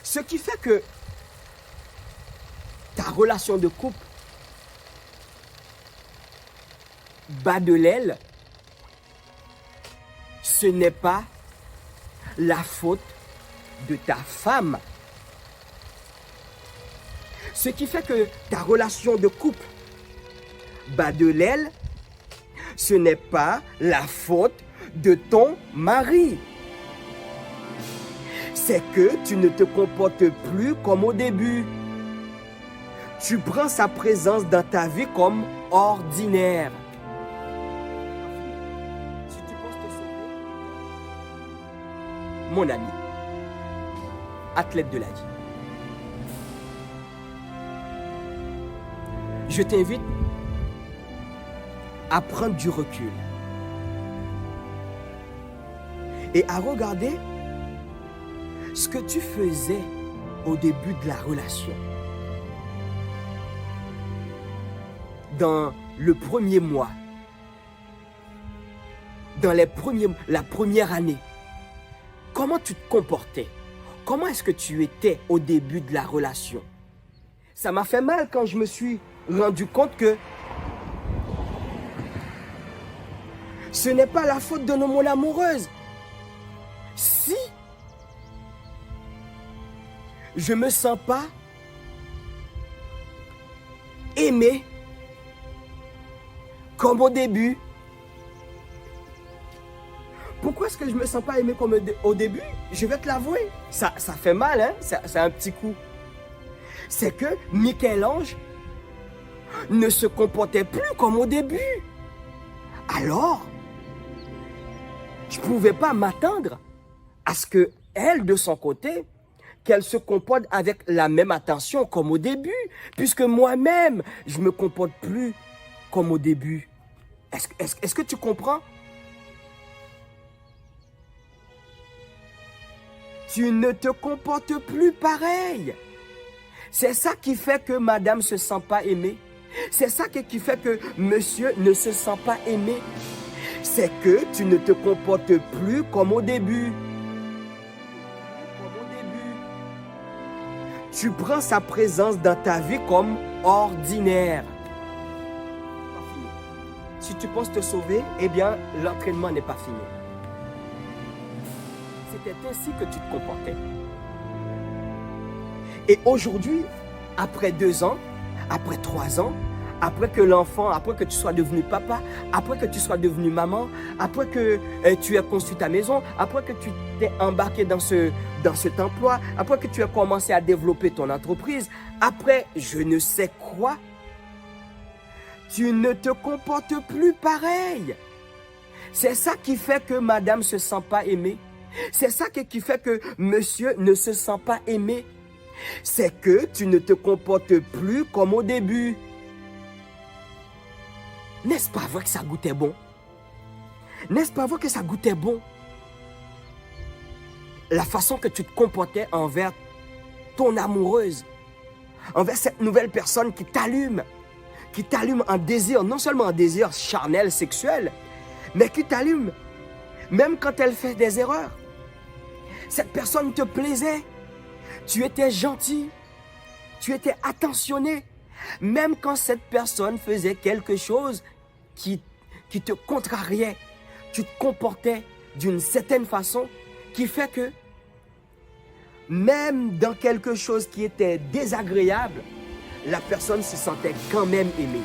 Ce qui fait que ta relation de couple bat de l'aile, ce n'est pas la faute de ta femme. Ce qui fait que ta relation de couple bat de l'aile, ce n'est pas la faute de ton mari. C'est que tu ne te comportes plus comme au début. Tu prends sa présence dans ta vie comme ordinaire. Si tu penses te sauver, mon ami, athlète de la vie, je t'invite à prendre du recul et à regarder ce que tu faisais au début de la relation. Dans le premier mois, dans la première année, comment tu te comportais? Comment est-ce que tu étais au début de la relation? Ça m'a fait mal quand je me suis rendu compte que ce n'est pas la faute de mon amoureuse. Si je me sens pas aimé comme au début. Pourquoi est-ce que je me sens pas aimé comme au début? Je vais te l'avouer. Ça fait mal, hein? C'est un petit coup. C'est que Michel-Ange ne se comportait plus comme au début. Alors, je ne pouvais pas m'attendre à ce que elle, de son côté, qu'elle se comporte avec la même attention comme au début, puisque moi-même, je ne me comporte plus comme au début. Est-ce que tu comprends? Tu ne te comportes plus pareil. C'est ça qui fait que madame ne se sent pas aimée. C'est ça qui fait que monsieur ne se sent pas aimé. C'est que tu ne te comportes plus comme au début. Tu prends sa présence dans ta vie comme ordinaire. Si tu penses te sauver, eh bien, l'entraînement n'est pas fini. C'était ainsi que tu te comportais. Et aujourd'hui, après 2 ans, après 3 ans, après que tu sois devenu papa, après que tu sois devenu maman, après que tu aies construit ta maison, après que tu t'es embarqué dans cet emploi, après que tu aies commencé à développer ton entreprise, après je ne sais quoi, tu ne te comportes plus pareil. C'est ça qui fait que madame ne se sent pas aimée. C'est ça qui fait que monsieur ne se sent pas aimé. C'est que tu ne te comportes plus comme au début. N'est-ce pas vrai que ça goûtait bon? N'est-ce pas vrai que ça goûtait bon? La façon que tu te comportais envers ton amoureuse, envers cette nouvelle personne qui t'allume en désir, non seulement en désir charnel, sexuel, mais qui t'allume même quand elle fait des erreurs. Cette personne te plaisait, tu étais gentil, tu étais attentionné, même quand cette personne faisait quelque chose qui te contrariait, tu te comportais d'une certaine façon qui fait que même dans quelque chose qui était désagréable, la personne se sentait quand même aimée.